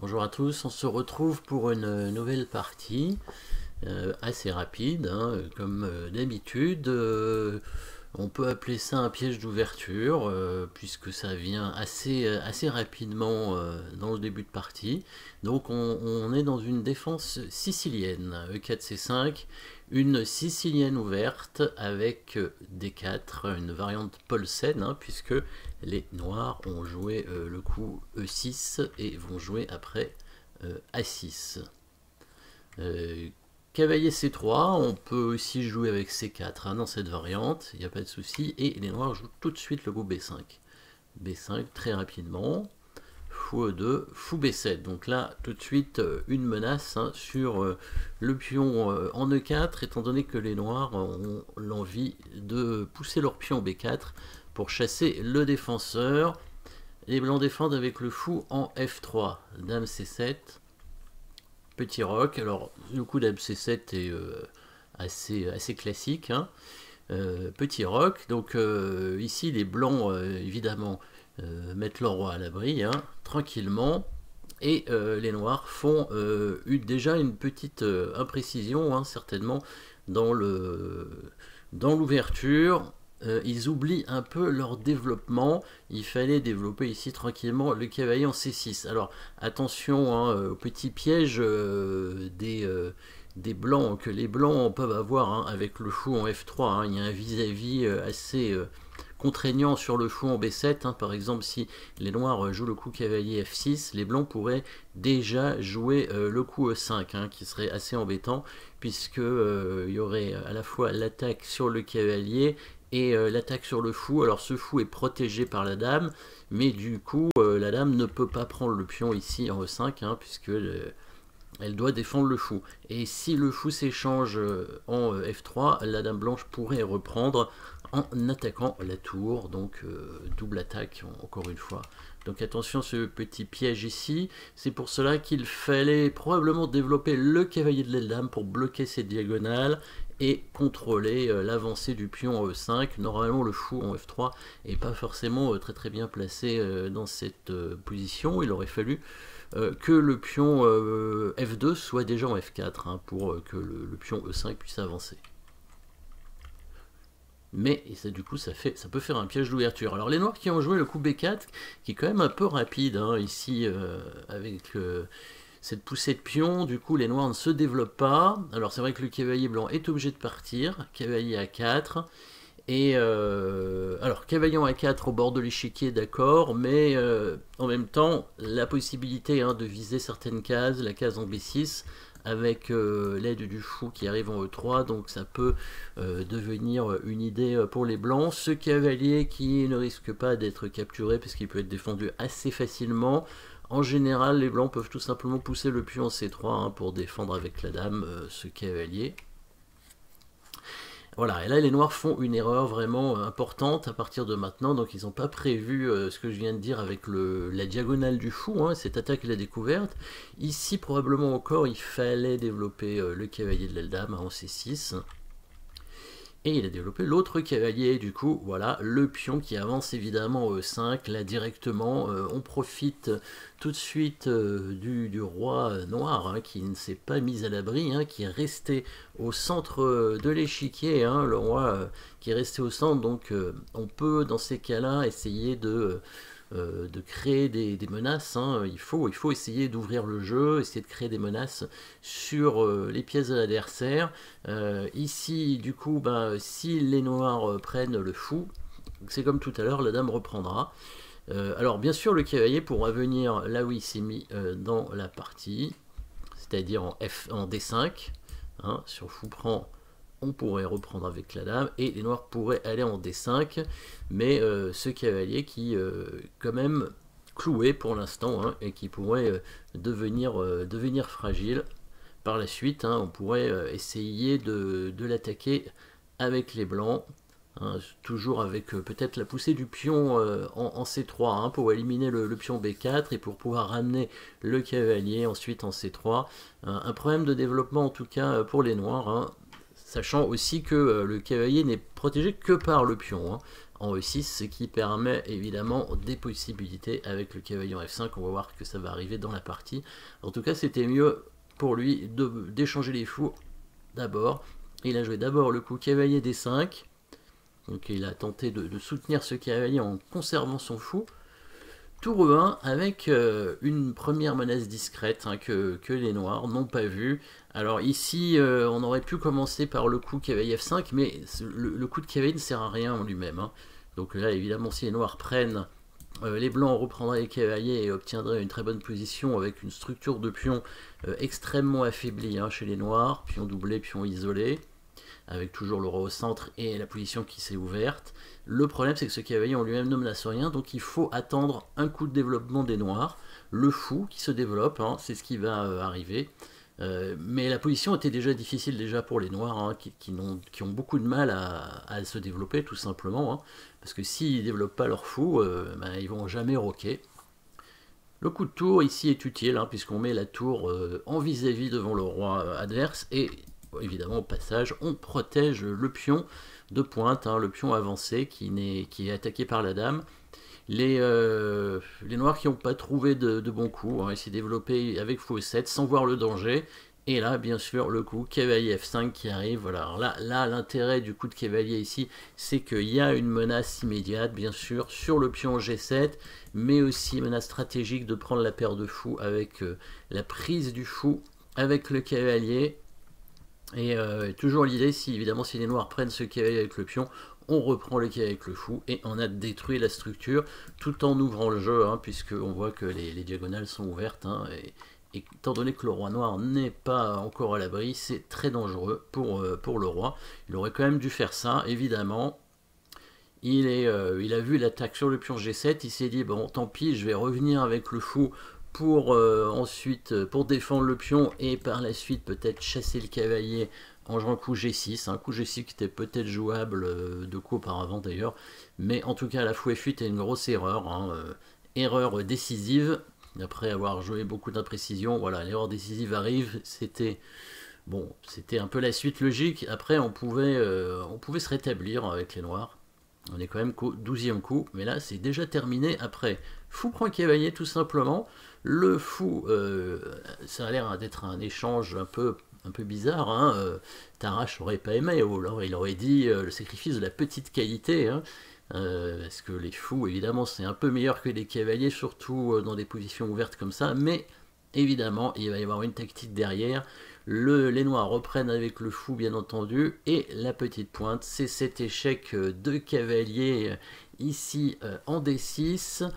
Bonjour à tous, on se retrouve pour une nouvelle partie assez rapide, hein, comme d'habitude. On peut appeler ça un piège d'ouverture, puisque ça vient assez rapidement dans le début de partie. Donc on est dans une défense sicilienne, E4-C5, une sicilienne ouverte avec D4, une variante Paulsen, hein, puisque les noirs ont joué le coup E6 et vont jouer après A6. Cavalier C3, on peut aussi jouer avec C4 hein, dans cette variante, il n'y a pas de souci. Et les noirs jouent tout de suite le coup B5. B5 très rapidement. Fou E2, fou B7. Donc là, tout de suite, une menace hein, sur le pion en E4, étant donné que les noirs ont l'envie de pousser leur pion B4 pour chasser le défenseur. Les blancs défendent avec le fou en F3. Dame C7. Petit roc. Alors, le coup Dame C7 est assez classique. Hein. Petit roc. Donc, ici, les blancs, évidemment, mettent leur roi à l'abri, hein, tranquillement. Et les noirs font déjà une petite imprécision, hein, certainement, dans l'ouverture. Ils oublient un peu leur développement. Il fallait développer ici tranquillement le cavalier en C6. Alors attention hein, au petit piège des blancs que les blancs peuvent avoir hein, avec le fou en F3. Hein. Il y a un vis-à-vis assez contraignant sur le fou en B7. Hein. Par exemple, si les noirs jouent le coup cavalier F6, les blancs pourraient déjà jouer le coup E5, hein, qui serait assez embêtant, puisque il y aurait à la fois l'attaque sur le cavalier et l'attaque sur le fou. Alors ce fou est protégé par la dame, mais du coup la dame ne peut pas prendre le pion ici en E5, hein, puisque elle doit défendre le fou. Et si le fou s'échange en F3, la dame blanche pourrait reprendre en attaquant la tour, donc double attaque encore une fois. Donc attention à ce petit piège ici, c'est pour cela qu'il fallait probablement développer le cavalier de l'aile dame pour bloquer cette diagonale et contrôler l'avancée du pion en E5. Normalement le fou en F3 n'est pas forcément très bien placé dans cette position, il aurait fallu que le pion F2 soit déjà en F4 hein, pour que le pion E5 puisse avancer. Mais et ça, du coup ça peut faire un piège d'ouverture. Alors les noirs qui ont joué le coup B4, qui est quand même un peu rapide hein, ici avec cette poussée de pion, du coup les noirs ne se développent pas. Alors c'est vrai que le cavalier blanc est obligé de partir, cavalier A4. Et alors cavalier en A4 au bord de l'échiquier, d'accord, mais en même temps la possibilité hein, de viser certaines cases, la case en B6 avec l'aide du fou qui arrive en E3, donc ça peut devenir une idée pour les blancs. Ce cavalier qui ne risque pas d'être capturé parce qu'il peut être défendu assez facilement. En général les blancs peuvent tout simplement pousser le pion en C3 hein, pour défendre avec la dame ce cavalier. Voilà, et là les noirs font une erreur vraiment importante à partir de maintenant, donc ils n'ont pas prévu ce que je viens de dire avec la diagonale du fou, hein, cette attaque et la découverte. Ici probablement encore il fallait développer le cavalier de l'aile dame en C6. Et il a développé l'autre cavalier, du coup, voilà, le pion qui avance évidemment au E5, là directement, on profite tout de suite du roi noir, hein, qui ne s'est pas mis à l'abri, hein, qui est resté au centre de l'échiquier, hein, le roi qui est resté au centre, donc on peut dans ces cas-là essayer de créer des menaces, hein. Il faut essayer d'ouvrir le jeu, essayer de créer des menaces sur les pièces de l'adversaire. Ici, du coup, si les noirs prennent le fou, c'est comme tout à l'heure, la dame reprendra. Alors, bien sûr, le cavalier pourra venir là où il s'est mis dans la partie, c'est-à-dire en D5. Hein, sur fou prend, on pourrait reprendre avec la dame et les noirs pourraient aller en D5, mais ce cavalier qui quand même cloué pour l'instant hein, et qui pourrait devenir fragile par la suite. Hein, on pourrait essayer de l'attaquer avec les blancs, hein, toujours avec peut-être la poussée du pion en C3 hein, pour éliminer le pion B4 et pour pouvoir ramener le cavalier ensuite en C3. Un problème de développement en tout cas pour les noirs, hein, sachant aussi que le cavalier n'est protégé que par le pion. Hein. en E6, ce qui permet évidemment des possibilités avec le cavalier en F5. On va voir que ça va arriver dans la partie. En tout cas, c'était mieux pour lui d'échanger les fous d'abord. Il a joué d'abord le coup cavalier D5. Donc il a tenté de soutenir ce cavalier en conservant son fou. Tour E1 avec une première menace discrète que les noirs n'ont pas vue. Alors ici, on aurait pu commencer par le coup cavalier F5, mais le coup de cavalier ne sert à rien en lui-même. Donc là, évidemment, si les noirs prennent, les blancs reprendraient les cavaliers et obtiendraient une très bonne position avec une structure de pion extrêmement affaiblie chez les noirs, pion doublé, pion isolé, avec toujours le roi au centre et la position qui s'est ouverte. Le problème, c'est que ce cavalier en lui-même ne menace rien, donc il faut attendre un coup de développement des noirs, le fou qui se développe, c'est ce qui va arriver. Mais la position était déjà difficile pour les noirs, qui ont beaucoup de mal à se développer, tout simplement, parce que s'ils ne développent pas leur fou, ils vont jamais roquer. Le coup de tour ici est utile, puisqu'on met la tour en vis-à-vis devant le roi adverse, et évidemment au passage on protège le pion de pointe, le pion avancé qui est attaqué par la dame. Les noirs qui n'ont pas trouvé de bons coups, ils s'est développé avec fou E7 sans voir le danger. Et là, bien sûr, le coup cavalier F5 qui arrive. Voilà. Alors là, l'intérêt du coup de cavalier ici, c'est qu'il y a une menace immédiate, bien sûr, sur le pion G7, mais aussi une menace stratégique de prendre la paire de fous avec la prise du fou avec le cavalier. Et toujours l'idée, évidemment, si les noirs prennent ce cavalier avec le pion, on reprend le cavalier avec le fou et on a détruit la structure tout en ouvrant le jeu, puisqu'on voit que les diagonales sont ouvertes. Et étant donné que le roi noir n'est pas encore à l'abri, c'est très dangereux pour le roi. Il aurait quand même dû faire ça, évidemment. Il a vu l'attaque sur le pion G7, il s'est dit, bon, tant pis, je vais revenir avec le fou pour ensuite pour défendre le pion et par la suite peut-être chasser le cavalier en jouant coup G6, un coup G6 qui était peut-être jouable de coup auparavant d'ailleurs, mais en tout cas la fou F8 est une grosse erreur, erreur décisive, après avoir joué beaucoup d'imprécision. Voilà, l'erreur décisive arrive, c'était un peu la suite logique. Après on pouvait se rétablir avec les noirs. On est quand même qu'au 12e coup, mais là c'est déjà terminé. Après, fou prend cavalier tout simplement. Le fou, ça a l'air d'être un échange un peu bizarre. Tarrasch n'aurait pas aimé, ou alors il aurait dit le sacrifice de la petite qualité. Parce que les fous, évidemment, c'est un peu meilleur que les cavaliers, surtout dans des positions ouvertes comme ça. Mais évidemment, il va y avoir une tactique derrière. Les noirs reprennent avec le fou, bien entendu, et la petite pointe, c'est cet échec de cavalier ici en D6.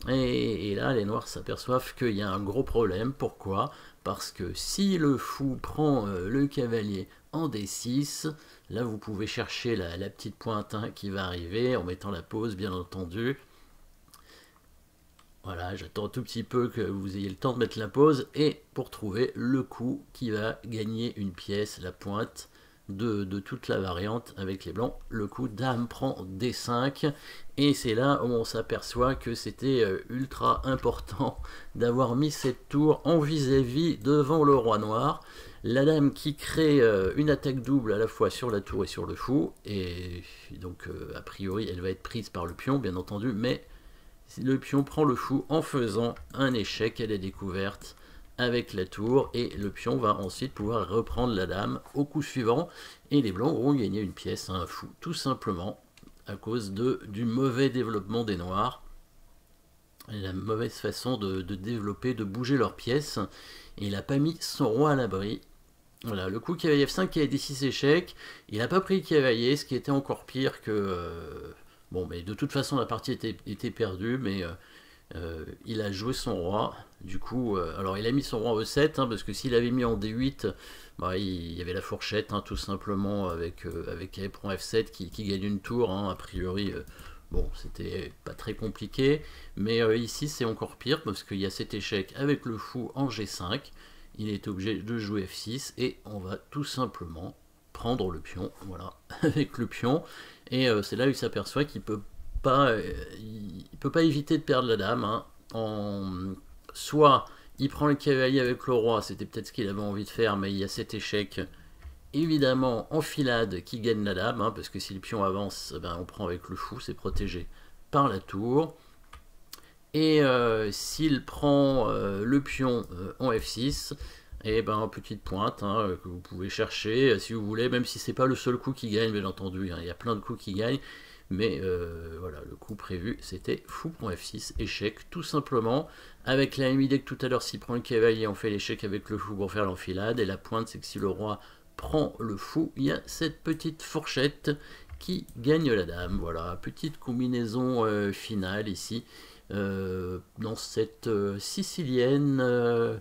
Et là, les noirs s'aperçoivent qu'il y a un gros problème. Pourquoi? Parce que si le fou prend le cavalier en D6, là vous pouvez chercher la petite pointe qui va arriver en mettant la pause, bien entendu. Voilà, j'attends un tout petit peu que vous ayez le temps de mettre la pause et pour trouver le coup qui va gagner une pièce, la pointe de toute la variante avec les blancs. Le coup dame prend D5 et c'est là où on s'aperçoit que c'était ultra important d'avoir mis cette tour en vis-à-vis devant le roi noir. La dame qui crée une attaque double à la fois sur la tour et sur le fou, et donc a priori elle va être prise par le pion bien entendu, mais le pion prend le fou en faisant un échec à la découverte avec la tour, et le pion va ensuite pouvoir reprendre la dame au coup suivant, et les blancs auront gagné une pièce à un fou, tout simplement à cause du mauvais développement des noirs, et la mauvaise façon de développer, de bouger leurs pièces, et il n'a pas mis son roi à l'abri. Voilà, le coup cavalier F5 qui a des 6 échecs, il n'a pas pris le cavalier, ce qui était encore pire que... bon, mais de toute façon la partie était perdue, mais il a joué son roi, du coup, alors il a mis son roi en E7, parce que s'il avait mis en D8, il y avait la fourchette, tout simplement, avec E prend F7 qui gagne une tour, a priori, bon, c'était pas très compliqué, mais ici c'est encore pire, parce qu'il y a cet échec avec le fou en G5, il est obligé de jouer F6, et on va tout simplement prendre le pion, voilà, avec le pion, et c'est là où il s'aperçoit qu'il peut pas éviter de perdre la dame, soit il prend le cavalier avec le roi, c'était peut-être ce qu'il avait envie de faire, mais il y a cet échec évidemment enfilade qui gagne la dame, hein, parce que si le pion avance, ben, on prend avec le fou, c'est protégé par la tour. Et s'il prend le pion en F6, et ben petite pointe hein, que vous pouvez chercher si vous voulez, même si c'est pas le seul coup qui gagne, bien entendu, hein, il y a plein de coups qui gagnent, mais voilà, le coup prévu c'était fou pour F6, échec tout simplement. Avec la même idée que tout à l'heure, s'il prend le cavalier, on fait l'échec avec le fou pour faire l'enfilade, et la pointe c'est que si le roi prend le fou, il y a cette petite fourchette qui gagne la dame. Voilà, petite combinaison finale ici. Dans cette sicilienne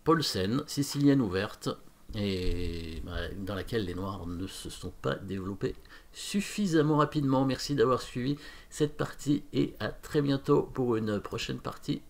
Paulsen, sicilienne ouverte, et dans laquelle les noirs ne se sont pas développés suffisamment rapidement. Merci d'avoir suivi cette partie et à très bientôt pour une prochaine partie